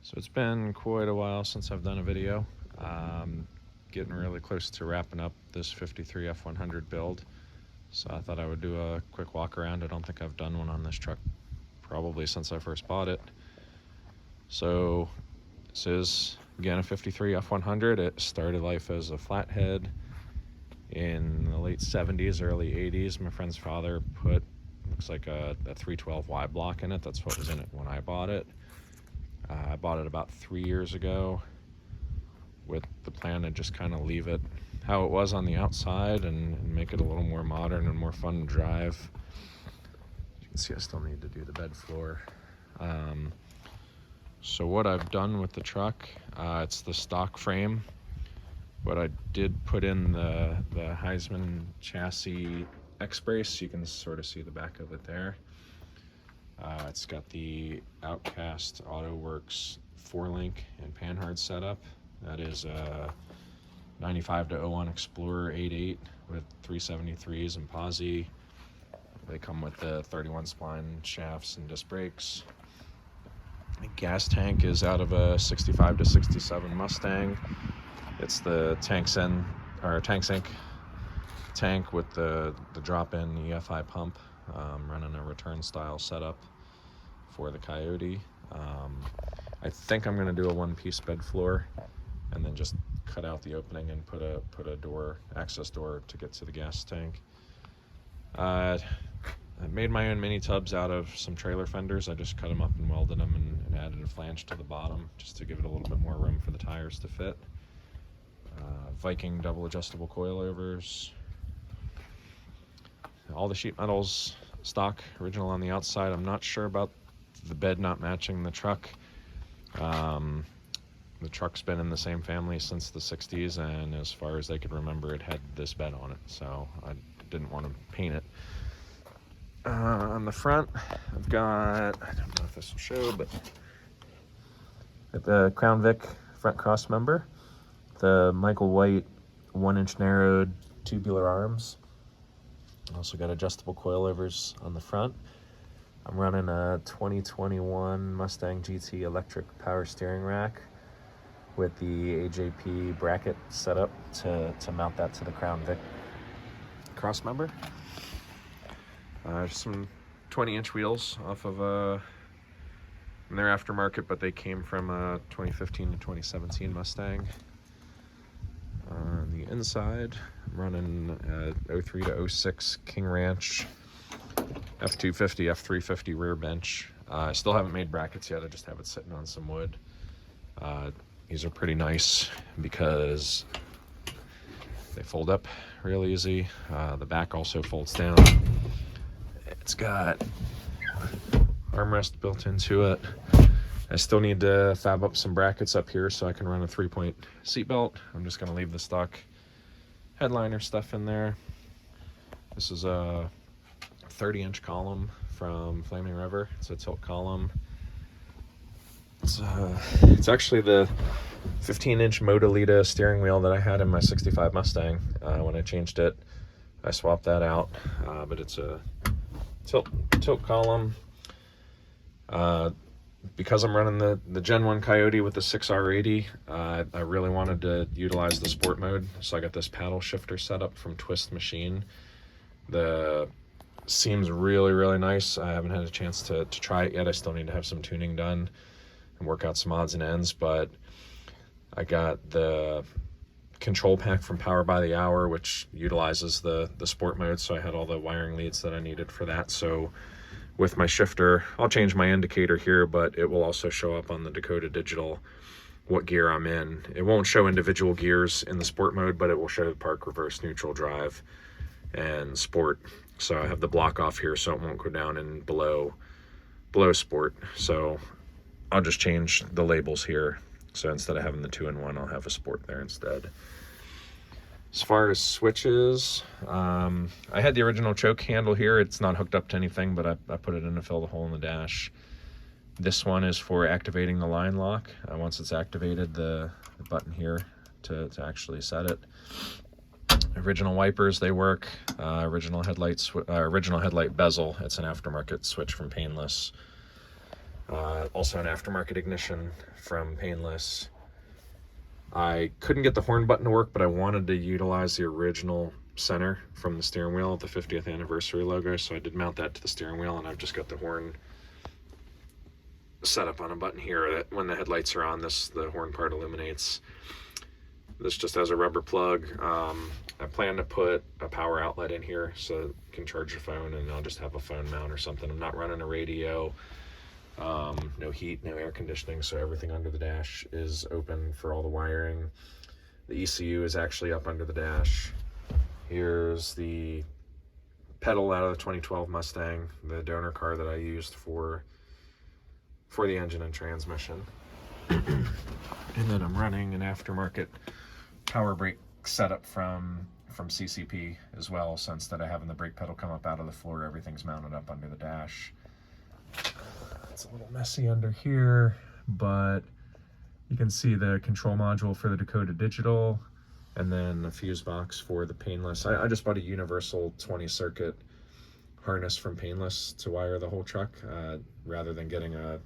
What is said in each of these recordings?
So it's been quite a while since I've done a video. Getting really close to wrapping up this 53 F100 build. So I thought I would do a quick walk around. I don't think I've done one on this truck probably since I first bought it. So this is, again, a 53 F100. It started life as a flathead in the late 70s, early 80s. My friend's father put, looks like a 312 Y block in it. That's what was in it when I bought it. I bought it about 3 years ago with the plan to just kind of leave it how it was on the outside and make it a little more modern and more fun to drive. You can see I still need to do the bed floor. So what I've done with the truck, it's the stock frame, but I did put in the Heisman chassis X-brace. You can sort of see the back of it there. It's got the Outcast AutoWorks 4-link and Panhard setup. That is a 95 to 01 Explorer 8.8 with 373s and posi. They come with the 31 spline shafts and disc brakes. The gas tank is out of a 65 to 67 Mustang. It's the Tank Sync tank with the drop-in EFI pump. Running a return style setup for the Coyote. I think I'm going to do a one-piece bed floor and then just cut out the opening and put a door, access door, to get to the gas tank. I made my own mini tubs out of some trailer fenders. I just cut them up and welded them and added a flange to the bottom just to give it a little bit more room for the tires to fit. Viking double adjustable coilovers. All the sheet metal's stock, original on the outside. I'm not sure about the bed not matching the truck. The truck's been in the same family since the 60s, and as far as they could remember, it had this bed on it, so I didn't want to paint it. On the front, I've got, I don't know if this will show, but the Crown Vic front cross member, the Michael White 1-inch narrowed tubular arms. Also got adjustable coilovers on the front. I'm running a 2021 Mustang GT electric power steering rack with the AJP bracket set up to mount that to the Crown Vic cross member. Some 20-inch wheels off of they're aftermarket, but they came from a 2015 to 2017 Mustang. On the inside, I'm running a 03 to 06 King Ranch F250, F350 rear bench. I still haven't made brackets yet. I just have it sitting on some wood. These are pretty nice because they fold up real easy. The back also folds down. It's got armrest built into it. I still need to fab up some brackets up here so I can run a 3-point seat belt. I'm just going to leave the stock headliner stuff in there. This is a 30-inch column from Flaming River. It's a tilt column. It's actually the 15-inch Modalita steering wheel that I had in my 65 Mustang. When I changed it, I swapped that out, but it's a tilt column. Because I'm running the Gen 1 Coyote with the 6R80, I really wanted to utilize the sport mode, so I got this paddle shifter set up from Twist Machine. The seems really nice. I haven't had a chance to try it yet. I still need to have some tuning done and work out some odds and ends, but I got the control pack from Power by the Hour, which utilizes the sport mode, so I had all the wiring leads that I needed for that. So with my shifter, I'll change my indicator here, but it will also show up on the Dakota Digital what gear I'm in. It won't show individual gears in the sport mode, but it will show park, reverse, neutral, drive, and sport. So I have the block off here so it won't go down and below sport. So I'll just change the labels here. So instead of having the 2-in-1, I'll have a sport there instead. As far as switches, I had the original choke handle here. It's not hooked up to anything, but I put it in to fill the hole in the dash. This one is for activating the line lock. Once it's activated, the button here to actually set it. Original wipers, they work. Original headlight bezel. It's an aftermarket switch from Painless. Also an aftermarket ignition from Painless. I couldn't get the horn button to work, but I wanted to utilize the original center from the steering wheel, the 50th anniversary logo, so I did mount that to the steering wheel, and I've just got the horn set up on a button here that when the headlights are on, the horn part illuminates. This just has a rubber plug. I plan to put a power outlet in here so you can charge your phone, and I'll just have a phone mount or something. I'm not running a radio. No heat, no air conditioning, so everything under the dash is open for all the wiring. The ECU is actually up under the dash. Here's the pedal out of the 2012 Mustang, the donor car that I used for the engine and transmission. And then I'm running an aftermarket power brake setup from CCP as well, since that I having the brake pedal come up out of the floor, everything's mounted up under the dash. It's a little messy under here, but you can see the control module for the Dakota Digital, and then a fuse box for the Painless. I just bought a universal 20 circuit harness from Painless to wire the whole truck, rather than getting a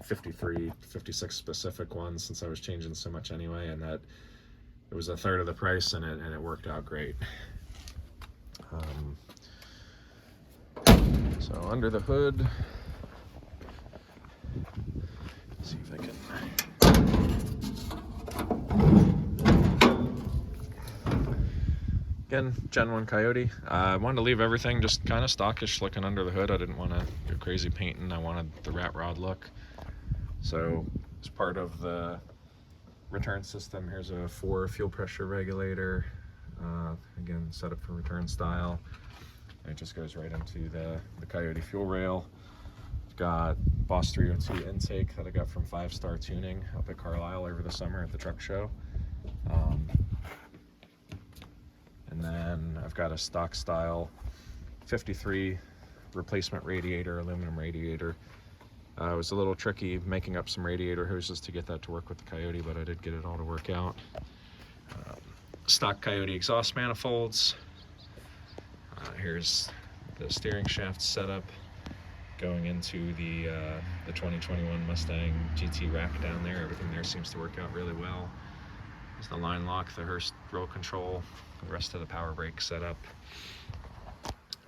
53, 56 specific one, since I was changing so much anyway, and that it was a third of the price, and it worked out great. So under the hood, see if I can. Again, Gen 1 Coyote. I wanted to leave everything just kind of stockish looking under the hood. I didn't want to do crazy painting. I wanted the rat rod look. So as part of the return system, here's a 4 fuel pressure regulator. Again, set up for return style. It just goes right into the Coyote fuel rail. Got Boss 302 intake that I got from 5 Star Tuning up at Carlisle over the summer at the truck show. And then I've got a stock style 53 replacement radiator, aluminum radiator. It was a little tricky making up some radiator hoses to get that to work with the Coyote, but I did get it all to work out. Stock Coyote exhaust manifolds. Here's the steering shaft setup going into the 2021 Mustang GT rack down there. Everything there seems to work out really well. There's the line lock, the Hurst roll control, the rest of the power brake setup.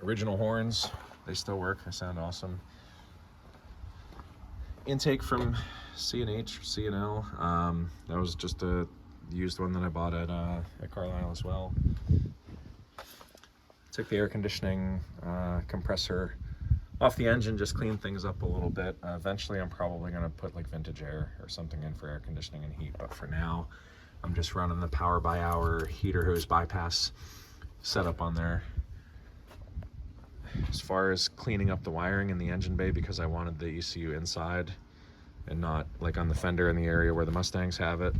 Original horns, they still work, they sound awesome. Intake from C&H, C&L. That was just a used one that I bought at Carlisle as well. Took the air conditioning compressor off the engine, just clean things up a little bit. Eventually I'm probably going to put like vintage air or something in for air conditioning and heat, but for now I'm just running the power by hour heater hose bypass setup on there. As far as cleaning up the wiring in the engine bay, because I wanted the ECU inside and not like on the fender in the area where the Mustangs have it,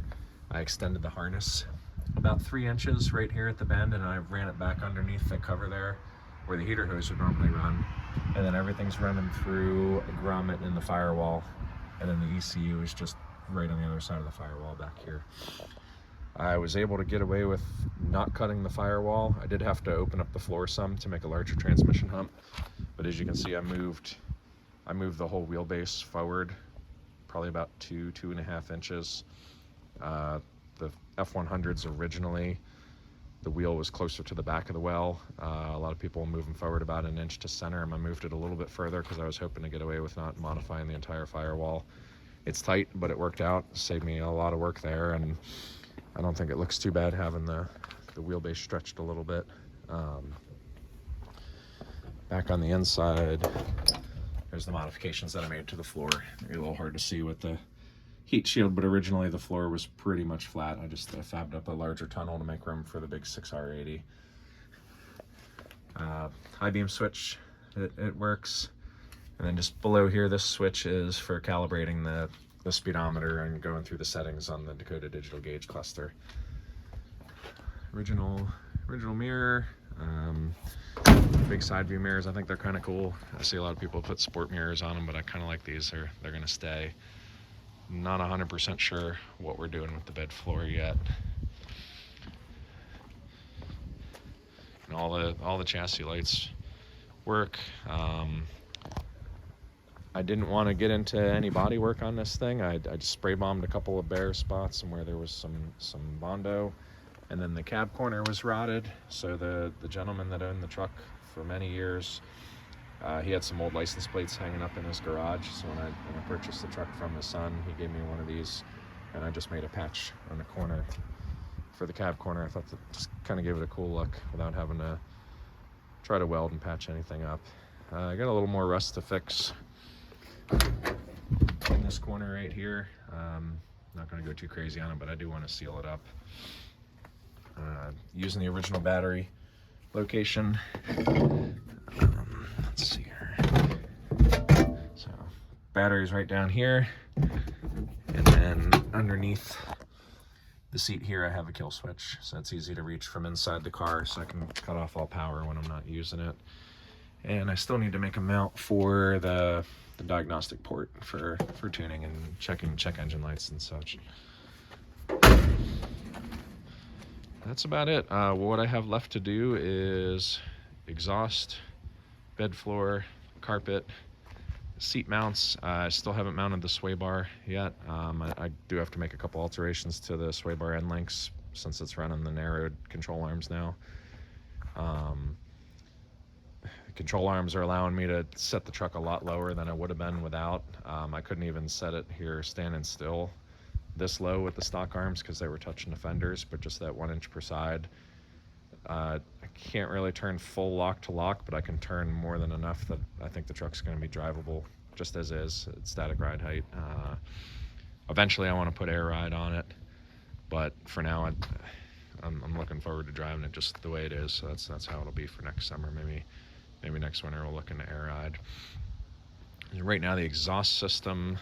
I extended the harness about 3 inches right here at the bend, and I ran it back underneath the cover there where the heater hose would normally run, and then everything's running through a grommet in the firewall, and then the ECU is just right on the other side of the firewall back here. I was able to get away with not cutting the firewall. I did have to open up the floor some to make a larger transmission hump, but as you can see, I moved the whole wheelbase forward probably about 2.5 inches. The F100s originally, the wheel was closer to the back of the well. A lot of people move them forward about 1 inch to center, and I moved it a little bit further because I was hoping to get away with not modifying the entire firewall. It's tight, but it worked out. It saved me a lot of work there, and I don't think it looks too bad having the wheelbase stretched a little bit. Back on the inside, there's the modifications that I made to the floor. They're a little hard to see with the heat shield, but originally the floor was pretty much flat. I just fabbed up a larger tunnel to make room for the big 6R80. High beam switch, it works. And then just below here, this switch is for calibrating the speedometer and going through the settings on the Dakota Digital Gauge cluster. Original mirror, big side view mirrors. I think they're kind of cool. I see a lot of people put sport mirrors on them, but I kind of like these. They're going to stay. Not 100% sure what we're doing with the bed floor yet. And all the chassis lights work. I didn't want to get into any body work on this thing. I just spray bombed a couple of bare spots and where there was some Bondo, and then the cab corner was rotted. So the gentleman that owned the truck for many years, he had some old license plates hanging up in his garage. So when I purchased the truck from his son, he gave me one of these, and I just made a patch on the corner for the cab corner. I thought that just kind of gave it a cool look without having to try to weld and patch anything up. I got a little more rust to fix in this corner right here. Not going to go too crazy on it, but I do want to seal it up. Using the original battery location. Let's see here. So, battery's right down here, and then underneath the seat here I have a kill switch, so it's easy to reach from inside the car, so I can cut off all power when I'm not using it. And I still need to make a mount for the diagnostic port for tuning and check engine lights and such. That's about it. What I have left to do is exhaust, bed floor, carpet, seat mounts. I still haven't mounted the sway bar yet. I do have to make a couple alterations to the sway bar end links since it's running the narrowed control arms now. The control arms are allowing me to set the truck a lot lower than I would have been without. I couldn't even set it here standing still this low with the stock arms because they were touching the fenders, but just that 1 inch per side. I can't really turn full lock to lock, but I can turn more than enough that I think the truck's going to be drivable just as is at static ride height. Eventually I want to put air ride on it, but for now I'm looking forward to driving it just the way it is. So that's how it'll be for next summer. Maybe next winter we'll look into air ride. Right now the exhaust system,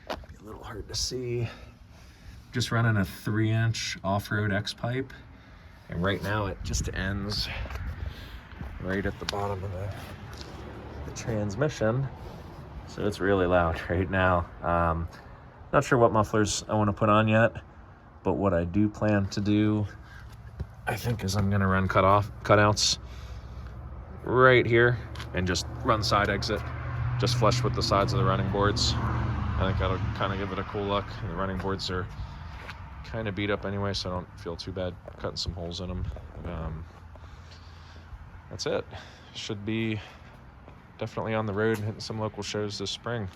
a little hard to see. Just running a 3-inch off-road X pipe, and right now it just ends right at the bottom of the transmission, so it's really loud right now. Not sure what mufflers I want to put on yet, but what I do plan to do, I think, is I'm gonna run cutouts right here and just run side exit, just flush with the sides of the running boards. I think that'll kind of give it a cool look. And the running boards are kind of beat up anyway, so I don't feel too bad cutting some holes in them. That's it. Should be definitely on the road and hitting some local shows this spring.